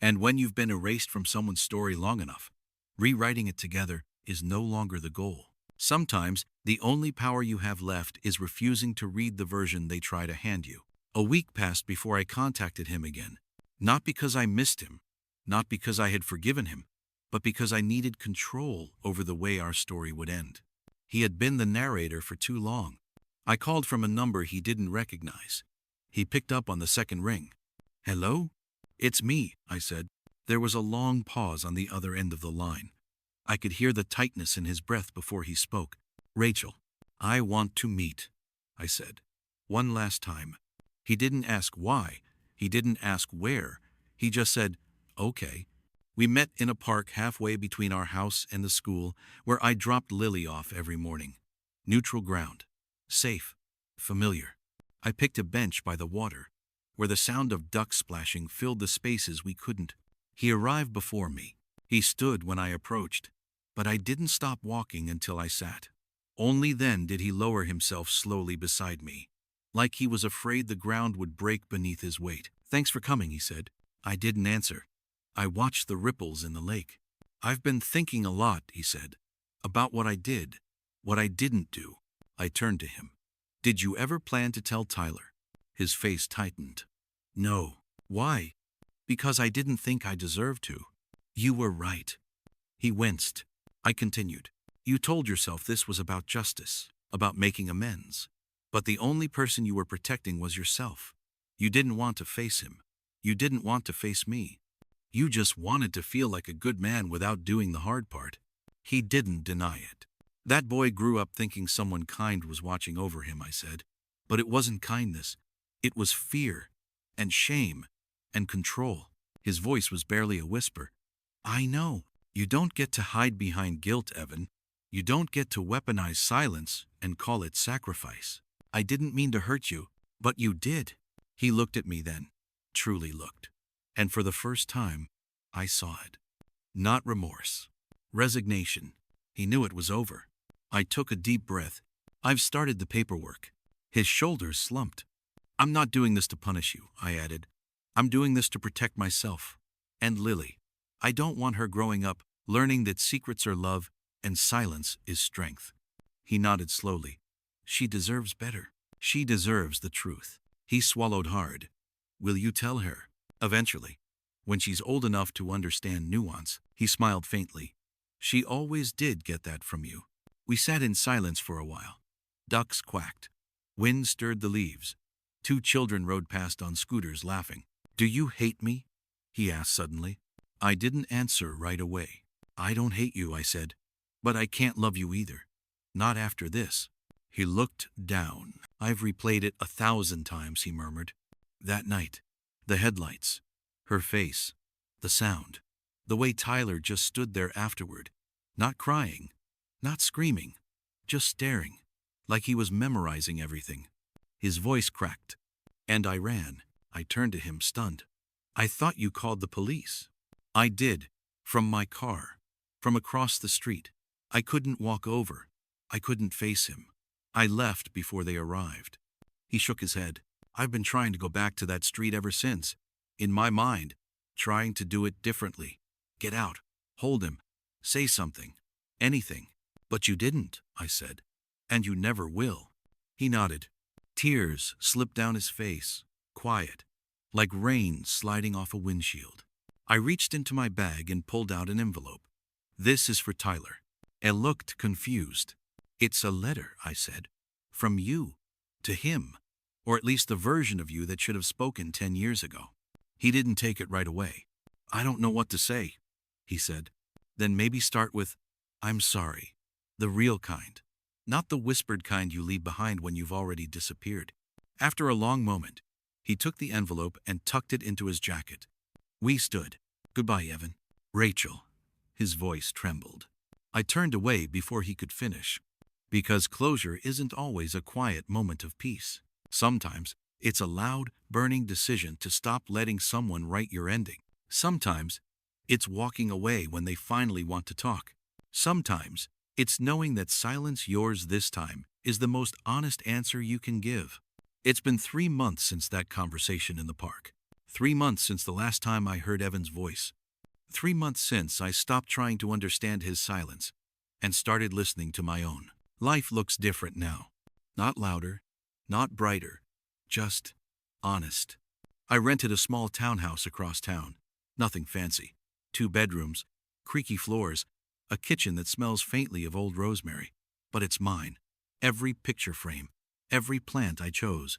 And when you've been erased from someone's story long enough, rewriting it together is no longer the goal. Sometimes, the only power you have left is refusing to read the version they try to hand you. A week passed before I contacted him again. Not because I missed him, not because I had forgiven him, but because I needed control over the way our story would end. He had been the narrator for too long. I called from a number he didn't recognize. He picked up on the second ring. Hello? It's me, I said. There was a long pause on the other end of the line. I could hear the tightness in his breath before he spoke. Rachel, I want to meet, I said. One last time. He didn't ask why. He didn't ask where. He just said, okay. We met in a park halfway between our house and the school where I dropped Lily off every morning. Neutral ground. Safe. Familiar. I picked a bench by the water, where the sound of ducks splashing filled the spaces we couldn't. He arrived before me. He stood when I approached, but I didn't stop walking until I sat. Only then did he lower himself slowly beside me, like he was afraid the ground would break beneath his weight. Thanks for coming, he said. I didn't answer. I watched the ripples in the lake. I've been thinking a lot, he said, about what I did, what I didn't do. I turned to him. Did you ever plan to tell Tyler? His face tightened. No. Why? Because I didn't think I deserved to. You were right. He winced. I continued. You told yourself this was about justice, about making amends. But the only person you were protecting was yourself. You didn't want to face him. You didn't want to face me. You just wanted to feel like a good man without doing the hard part. He didn't deny it. That boy grew up thinking someone kind was watching over him, I said. But it wasn't kindness. It was fear, and shame, and control. His voice was barely a whisper. I know. You don't get to hide behind guilt, Evan. You don't get to weaponize silence and call it sacrifice. I didn't mean to hurt you, but you did. He looked at me then, truly looked. And for the first time, I saw it. Not remorse. Resignation. He knew it was over. I took a deep breath. I've started the paperwork. His shoulders slumped. I'm not doing this to punish you, I added. I'm doing this to protect myself. And Lily. I don't want her growing up, learning that secrets are love and silence is strength. He nodded slowly. She deserves better. She deserves the truth. He swallowed hard. Will you tell her? Eventually. When she's old enough to understand nuance, he smiled faintly. She always did get that from you. We sat in silence for a while. Ducks quacked. Wind stirred the leaves. 2 children rode past on scooters laughing. Do you hate me? He asked suddenly. I didn't answer right away. I don't hate you, I said. But I can't love you either. Not after this. He looked down. I've replayed it 1,000 times, he murmured. That night. The headlights. Her face. The sound. The way Tyler just stood there afterward. Not crying. Not screaming. Just staring. Like he was memorizing everything. His voice cracked. And I ran. I turned to him, stunned. I thought you called the police. I did. From my car. From across the street. I couldn't walk over. I couldn't face him. I left before they arrived. He shook his head. I've been trying to go back to that street ever since. In my mind. Trying to do it differently. Get out. Hold him. Say something. Anything. But you didn't, I said. And you never will. He nodded. Tears slipped down his face. Quiet. Like rain sliding off a windshield. I reached into my bag and pulled out an envelope. This is for Tyler. Elle looked confused. It's a letter, I said. From you. To him. Or at least the version of you that should have spoken 10 years ago. He didn't take it right away. I don't know what to say, he said. Then maybe start with, I'm sorry. The real kind. Not the whispered kind you leave behind when you've already disappeared. After a long moment, he took the envelope and tucked it into his jacket. We stood. Goodbye, Evan. Rachel. His voice trembled. I turned away before he could finish. Because closure isn't always a quiet moment of peace. Sometimes, it's a loud, burning decision to stop letting someone write your ending. Sometimes, it's walking away when they finally want to talk. Sometimes, it's knowing that silence, yours this time, is the most honest answer you can give. It's been 3 months since that conversation in the park. 3 months since the last time I heard Evan's voice. 3 months since I stopped trying to understand his silence and started listening to my own. Life looks different now. Not louder, not brighter, just honest. I rented a small townhouse across town. Nothing fancy. 2 bedrooms, creaky floors, a kitchen that smells faintly of old rosemary. But it's mine. Every picture frame, every plant I chose,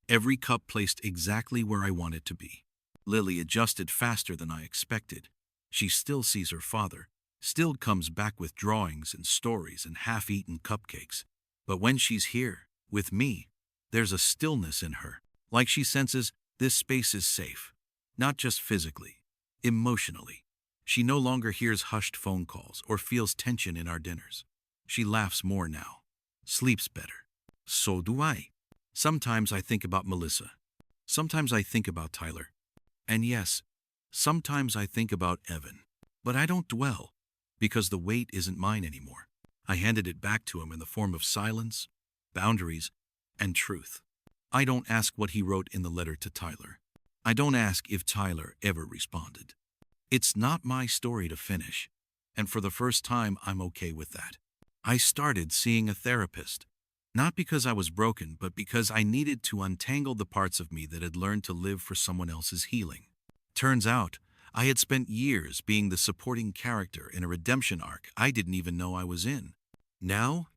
every cup placed exactly where I want it to be. Lily adjusted faster than I expected. She still sees her father, still comes back with drawings and stories and half-eaten cupcakes. But when she's here, with me, there's a stillness in her, like she senses this space is safe, not just physically, emotionally. She no longer hears hushed phone calls or feels tension in our dinners. She laughs more now, sleeps better. So do I. Sometimes I think about Melissa. Sometimes I think about Tyler. And yes, sometimes I think about Evan. But I don't dwell, because the weight isn't mine anymore. I handed it back to him in the form of silence, boundaries, and truth. I don't ask what he wrote in the letter to Tyler. I don't ask if Tyler ever responded. It's not my story to finish, and for the first time I'm okay with that. I started seeing a therapist, not because I was broken, but because I needed to untangle the parts of me that had learned to live for someone else's healing. Turns out, I had spent years being the supporting character in a redemption arc I didn't even know I was in. Now,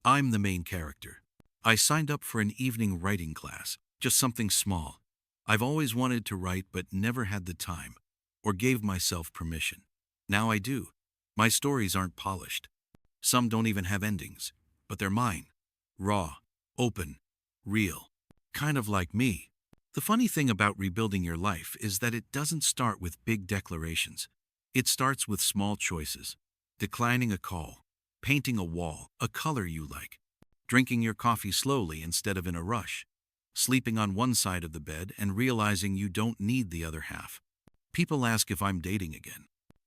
I'm the main character. I signed up for an evening writing class, just something small. I've always wanted to write but never had the time, or gave myself permission. Now I do. My stories aren't polished. Some don't even have endings, but they're mine. Raw, open, real. Kind of like me. The funny thing about rebuilding your life is that it doesn't start with big declarations. It starts with small choices. Declining a call, painting a wall, a color you like, drinking your coffee slowly instead of in a rush, sleeping on one side of the bed and realizing you don't need the other half. People ask if I'm dating again.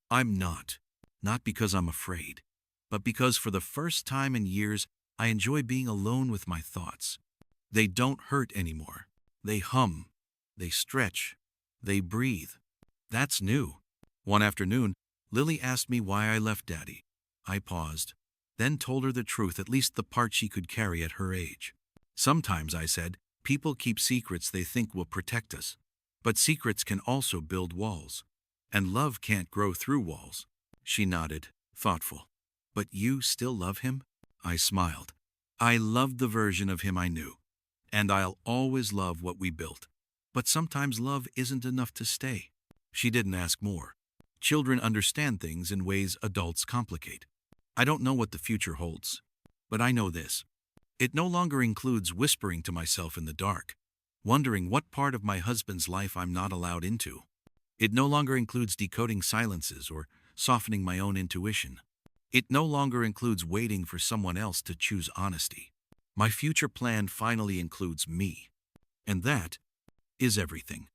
I'm not. Not because I'm afraid, but because for the first time in years, I enjoy being alone with my thoughts. They don't hurt anymore. They hum. They stretch. They breathe. That's new. One afternoon, Lily asked me why I left Daddy. I paused, then told her the truth, at least the part she could carry at her age. Sometimes, I said, people keep secrets they think will protect us. But secrets can also build walls. And love can't grow through walls. She nodded, thoughtful. But you still love him? I smiled. I loved the version of him I knew. And I'll always love what we built. But sometimes love isn't enough to stay. She didn't ask more. Children understand things in ways adults complicate. I don't know what the future holds. But I know this. It no longer includes whispering to myself in the dark, wondering what part of my husband's life I'm not allowed into. It no longer includes decoding silences or softening my own intuition. It no longer includes waiting for someone else to choose honesty. My future plan finally includes me. And that is everything.